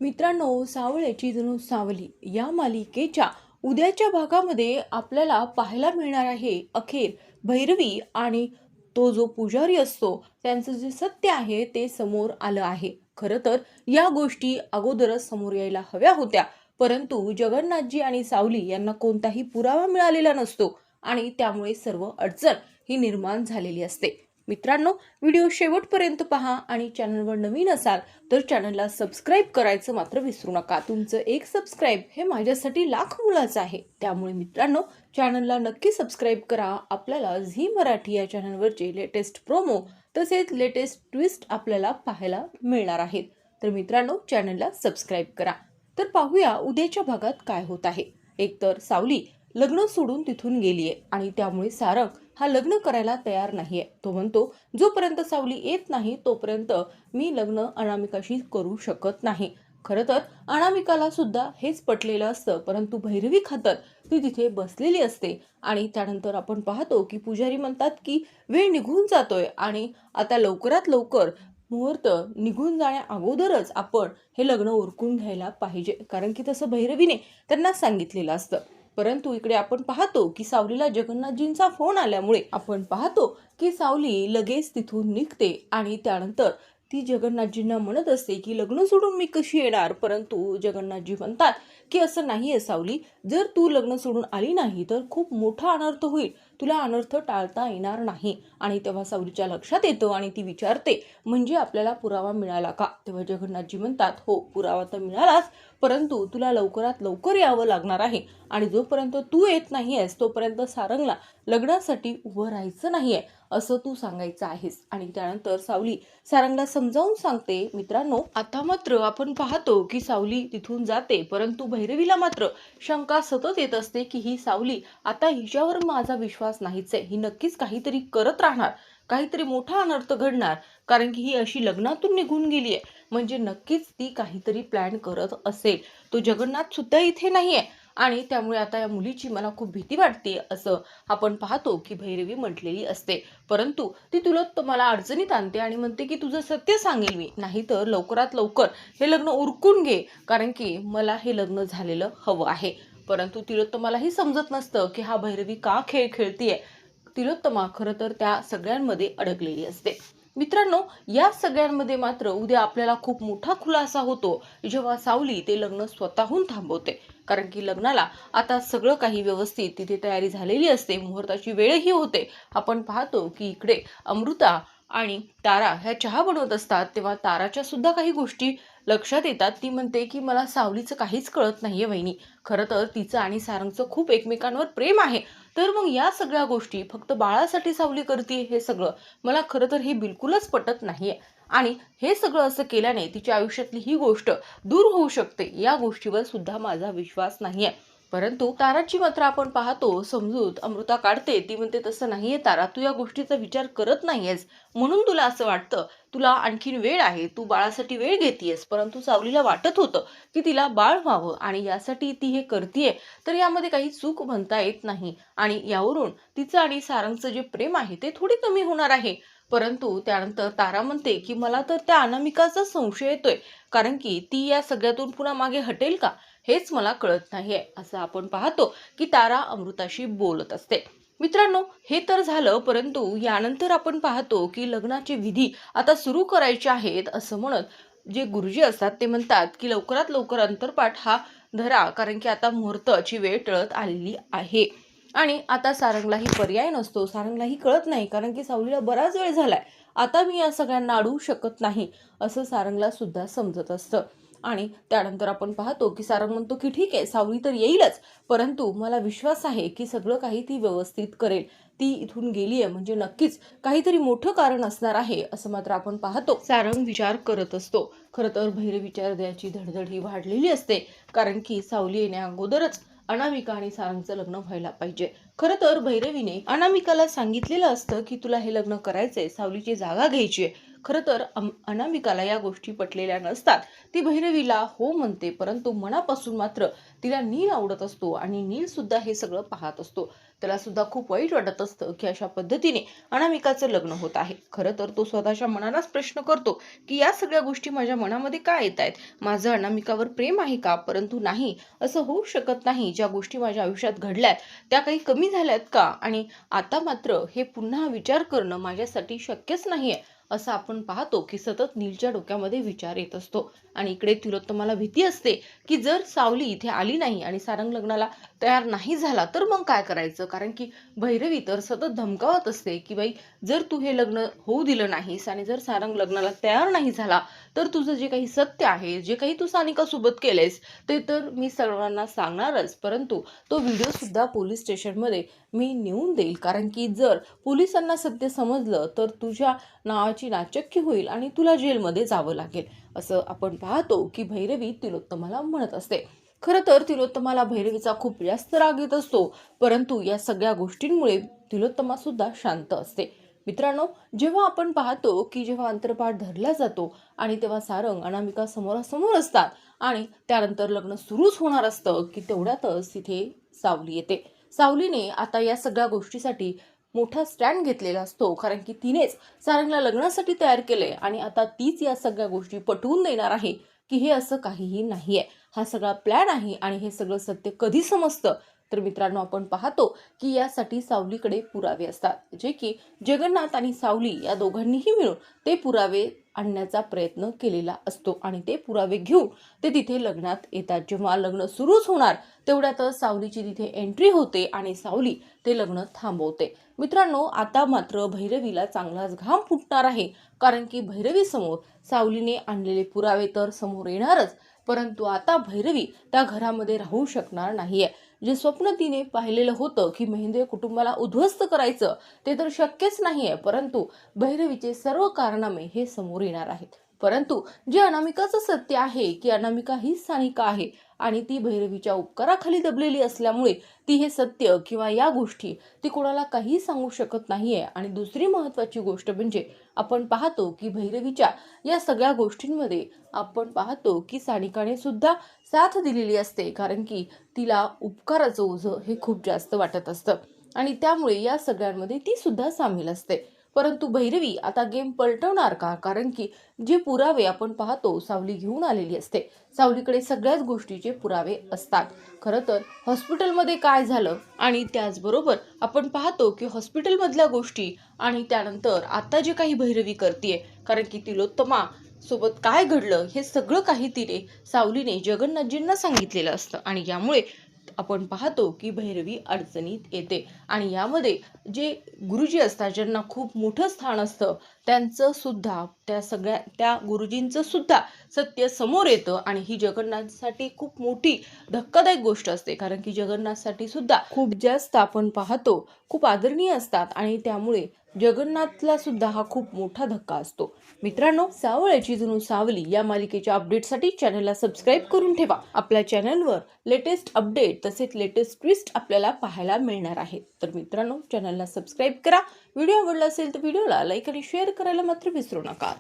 मित्रांनो, सावळ्याची जणू सावली या मालिकेच्या उद्याच्या भागामध्ये आपल्याला पाहायला मिळणार आहे अखेर भैरवी आणि तो जो पुजारी असतो त्यांचं जे सत्य आहे ते समोर आलं आहे. खरं तर या गोष्टी अगोदरच समोर यायला हव्या होत्या, परंतु जगन्नाथजी आणि सावली यांना कोणताही पुरावा मिळालेला नसतो आणि त्यामुळे सर्व अडचण ही निर्माण झालेली असते. मित्रांनो, व्हिडिओ शेवटपर्यंत पहा आणि चॅनलवर नवीन असाल तर चॅनलला सबस्क्राईब करायचं मात्र विसरू नका. तुमचं एक सबस्क्राईब हे माझ्यासाठी लाख मोलाचं आहे. त्यामुळे मित्रांनो, चॅनलला नक्की सबस्क्राईब करा. आपल्याला झी मराठी या चॅनलवरचे लेटेस्ट प्रोमो तसेच लेटेस्ट ट्विस्ट आपल्याला पाहायला मिळणार आहेत. तर मित्रांनो, चॅनलला सबस्क्राईब करा. तर पाहूया उद्याच्या भागात काय होत आहे. एकतर सावली लग्न सोडून तिथून गेलीये आणि त्यामुळे सारंग हा लग्न करायला तयार नाहीये. तो म्हणतो, जोपर्यंत सावली येत नाही तोपर्यंत मी लग्न अनामिकाशी करू शकत नाही. खरं तर अनामिकाला सुद्धा हेच पटलेलं असतं, परंतु भैरवी खातर ती तिथे बसलेली असते. आणि त्यानंतर आपण पाहतो की पुजारी म्हणतात की वेळ निघून जातोय आणि आता लवकरात लवकर मुहूर्त निघून जाण्या अगोदरच आपण हे लग्न उरकून घ्यायला पाहिजे, कारण की तसं भैरवीने त्यांना सांगितलेलं असतं. परंतु इकडे आपण पाहतो की सावलीला जगन्नाथजींचा फोन आल्यामुळे आपण पाहतो की सावली लगेच तिथून निघते आणि त्यानंतर ती जगन्नाथजींना म्हणत असते की लग्न सोडून मी कशी येणार. परंतु जगन्नाथजी म्हणतात की असं नाहीये सावली, जर तू लग्न सोडून आली नाही तर खूप मोठा अनर्थ होईल, तुला अनर्थ टाळता येणार नाही. आणि तेव्हा सावलीच्या लक्षात येतं आणि ती विचारते, म्हणजे आपल्याला पुरावा मिळाला का. तेव्हा जगन्नाथजी म्हणतात, हो पुरावा तर मिळालाच, परंतु तुला लवकरात लवकर यावं लागणार आहे आणि जोपर्यंत तू येत नाहीयेस तोपर्यंत सारंगला लग्नासाठी उभं राहायचं नाहीये असं तू सांगायचं आहेस. आणि त्यानंतर सावली सारंगला समजावून सांगते. मित्रांनो, आता मात्र आपण पाहतो की सावली तिथून जाते, परंतु भैरवीला मात्र शंका सतत येत असते की ही सावली आता हिच्यावर माझा विश्वास नाहीच आहे, ही नक्कीच काहीतरी करत राहणार, काहीतरी मोठा अनर्थ घडणार, कारण की ही अशी लग्नातून निघून गेली आहे म्हणजे नक्कीच ती काहीतरी प्लॅन करत असेल. तो जगन्नाथ सुद्धा इथे नाहीये आणि त्यामुळे आता या मुलीची मला खूप भीती वाटते असं आपण पाहतो की भैरवी म्हटलेली असते. परंतु ती तुला मला अडचणीत आणते आणि म्हणते की तुझं सत्य सांगेल मी, नाहीतर लवकरात लवकर हे लग्न उरकून घे, कारण की मला हे लग्न झालेलं हवं आहे. परंतु तिलोत्तमालाही समजत नसतं की हा भैरवी का खेळ खेळतीये. तिलोत्तमा खरं तर त्या सगळ्यांमध्ये अडकलेली असते. मित्रांनो, या सगळ्यांमध्ये मात्र उद्या आपल्याला खूप मोठा खुलासा होतो जेव्हा सावली ते लग्न स्वतःहून थांबवते, कारण की लग्नाला आता सगळं काही व्यवस्थित तिथे तयारी झालेली असते, मुहूर्ताची वेळही होते. आपण पाहतो की इकडे अमृता आणि तारा ह्या चहा बनवत असतात, तेव्हा ताराच्या सुद्धा काही गोष्टी लक्षात येतात. ती म्हणते की मला सावलीचं काहीच कळत नाहीये वहिनी, खरं तर तिचं आणि सारंगचं खूप एकमेकांवर प्रेम आहे, तर मग या सगळ्या गोष्टी फक्त बाळासाठी सावली करते हे सगळं मला खरं तर हे बिलकुलच पटत नाहीये. आणि हे सगळं असं केल्याने तिच्या आयुष्यातली ही गोष्ट दूर होऊ शकते या गोष्टीवर सुद्धा माझा विश्वास नाहीये. परंतु ताराची मात्र आपण पाहतो समजूत अमृता काढते. ती म्हणते, तसं नाहीये तारा, तू या गोष्टीचा विचार करत नाहीयेस म्हणून तुला असं वाटतं, तुला आणखीन वेळ आहे, तू बाळासाठी वेळ घेतीयस. परंतु सावलीला वाटत होतं की तिला बाळ व्हावं आणि यासाठी ती हे करतीये, तर यामध्ये काही चूक म्हणता येत नाही आणि यावरून तिचं आणि सारंगचं जे प्रेम आहे ते थोडी कमी होणार आहे. परंतु त्यानंतर तारा म्हणते की मला तर त्या अनामिकाचा संशय येतोय, कारण की ती या सगळ्यातून पुन्हा मागे हटेल का हेच मला कळत नाहीये. असं आपण पाहतो की तारा अमृताशी बोलत असते. मित्रांनो, हे तर झालं, परंतु यानंतर आपण पाहतो की लग्नाचे विधी आता सुरू करायचे आहेत असं म्हणत जे गुरुजी असतात ते म्हणतात की लवकरात लवकर अंतरपाठ हा धरा, कारण की आता मुहूर्ताची वेळ टळत आलेली आहे. आणि आता सारंगलाही पर्याय नसतो, सारंगलाही कळत नाही, कारण की सावलीला बराच वेळ झालाय, आता मी या सगळ्यांना अडवू शकत नाही असं सारंगला सुद्धा समजत असतं. आणि त्यानंतर आपण पाहतो की सारंग म्हणतो की ठीक आहे, सावली तर येईलच, परंतु मला विश्वास आहे की सगळं काही ती व्यवस्थित करेल, ती इथून गेलीये म्हणजे नक्कीच काहीतरी मोठं कारण असणार आहे असं मात्र आपण पाहतो सारंग विचार करत असतो. खरं तर भैरवीच्या हृदयाची धडधड ही वाढलेली असते, कारण की सावली येण्या अगोदरच अनामिका आणि सारंगचं लग्न व्हायला पाहिजे. खरं तर भैरवीने अनामिकाला सांगितलेलं असतं की तुला हे लग्न करायचंय, सावलीची जागा घ्यायची आहे. खरं तर अनामिकाला या गोष्टी पटलेल्या नसतात. ती भैरवीला हो म्हणते, परंतु मनापासून मात्र तिला नील आवडत असतो आणि नील सुद्धा हे सगळं पाहत असतो. त्याला सुद्धा खूप वाईट वाटत असतं की अशा पद्धतीने अनामिकाचं लग्न होत आहे. खरं तर तो स्वतःच्या मनालाच प्रश्न करतो की या सगळ्या गोष्टी माझ्या मनामध्ये का येत आहेत? माझं अनामिकावर प्रेम आहे का? परंतु नाही, असं होऊ शकत नाही. ज्या गोष्टी माझ्या आयुष्यात घडल्यात त्या काही कमी झाल्यात का? आणि आता मात्र हे पुन्हा विचार करणं माझ्यासाठी शक्यच नाहीये. असं आपण पाहतो की सतत नीलच्या डोक्यामध्ये विचार येत असतो आणि इकडे तिलोत्तमाला भीती असते की जर सावली इथे आली नाही आणि सारंग लग्नाला तयार नाही झाला तर मग काय करायचं? कारण की भैरवी तर सतत धमकावत असते की बाई, जर तू हे लग्न होऊ दिलं नाहीस आणि जर सारंग लग्नाला तयार नाही झाला तर तुझं जे काही सत्य आहे, जे काही तू सानिकासोबत केलेस ते तर मी सर्वांना सांगणारच, परंतु तो व्हिडिओ सुद्धा पोलीस स्टेशनमध्ये मी नेऊन देईल. कारण की जर पोलिसांना सत्य समजलं तर तुझ्या नावाची नाचक्की होईल आणि तुला जेलमध्ये जावं लागेल. असं आपण पाहतो की भैरवी तिलोत्तमाला म्हणत असते. खरं तर तिलोत्तमाला भैरवीचा खूप जास्त राग येत असतो, परंतु या सगळ्या गोष्टींमुळे तिलोत्तमा सुद्धा शांत असते. मित्रांनो, जेव्हा आपण पाहतो की जेव्हा अंतरपाठ धरला जातो आणि तेव्हा सारंग अनामिका समोरासमोर असतात आणि त्यानंतर लग्न सुरूच होणार असतं की तेवढ्यातच तिथे सावली येते. सावलीने आता या सगळ्या गोष्टीसाठी मोठा स्टँड घेतलेला असतो, कारण की तिनेच सारंगला लग्नासाठी तयार केले आणि आता तीच या सगळ्या गोष्टी पटवून देणार आहे की हे असं काहीही नाहीये. हा सगळा प्लॅन आहे आणि हे सगळं सत्य कधी समजतं? तर मित्रांनो, आपण पाहतो की यासाठी सावलीकडे पुरावे असतात, जे की जगन्नाथ आणि सावली या दोघांनीही मिळून ते पुरावे आणण्याचा प्रयत्न केलेला असतो आणि ते पुरावे घेऊन ते तिथे लग्नात येतात. जेव्हा लग्न सुरूच होणार तेवढ्यातच सावलीची तिथे एंट्री होते आणि सावली ते लग्न थांबवते. मित्रांनो, आता मात्र भैरवीला चांगलाच घाम फुटणार आहे, कारण की भैरवी समोर सावलीने आणलेले पुरावे तर समोर येणारच, परंतु आता भैरवी त्या घरामध्ये राहू शकणार नाहीये. जे स्वप्न तिने पाहिलेलं होतं की मेहेंद्र कुटुंबाला उद्ध्वस्त करायचं, ते तर शक्यच नाहीये, परंतु भैरवीचे सर्व कारनामे हे समोर येणार आहेत. परंतु जे अनामिकाचं सत्य आहे की अनामिका ही सानिका आहे आणि ती भैरवीच्या उपकाराखाली दबलेली असल्यामुळे ती हे सत्य किंवा या गोष्टी ती कोणाला काही सांगू शकत नाहीये. आणि दुसरी महत्त्वाची गोष्ट म्हणजे आपण पाहतो की भैरवीच्या या सगळ्या गोष्टींमध्ये आपण पाहतो की सानिकाने सुद्धा साथ दिलेली असते, कारण की तिला उपकाराचं ओझं हे खूप जास्त वाटत असतं आणि त्यामुळे या सगळ्यांमध्ये ती सुद्धा सामील असते. परंतु भैरवी आता गेम पलटवणार का? कारण की जे पुरावे आपण पाहतो सावली घेऊन आलेली असते. सावलीकडे सगळ्याच गोष्टीचे पुरावे असतात. खरं तर हॉस्पिटलमध्ये काय झालं आणि त्याचबरोबर आपण पाहतो की हॉस्पिटलमधल्या गोष्टी आणि त्यानंतर आता जे काही भैरवी करतीये, कारण की तिलोत्तमा सोबत काय घडलं हे सगळं काही तिने सावलीने जगन्नाथजींना सांगितलेलं असतं आणि यामुळे आपण पाहतो की भैरवी अडचणीत येते आणि यामध्ये जे गुरुजी असतात, ज्यांना खूप मोठं स्थान असतं, त्यांचं सुद्धा त्या गुरुजींचं सुद्धा सत्य समोर येतं आणि ही जगन्नाथसाठी खूप मोठी धक्कादायक गोष्ट असते, कारण की जगन्नाथसाठी सुद्धा खूप जास्त आपण पाहतो खूप आदरणीय असतात आणि त्यामुळे जगन्नाथला सुद्धा हा खूप मोठा धक्का असतो. मित्रांनो, सावळ्याची जणू सावली या मालिकेच्या अपडेटसाठी चॅनलला सबस्क्राईब करून ठेवा. आपल्या चॅनलवर लेटेस्ट अपडेट तसेच लेटेस्ट ट्विस्ट आपल्याला पाहायला मिळणार आहेत. तर मित्रांनो, चॅनलला सबस्क्राईब करा. व्हिडिओ आवडला असेल तर व्हिडिओला लाईक आणि शेअर करायला मात्र विसरू नका.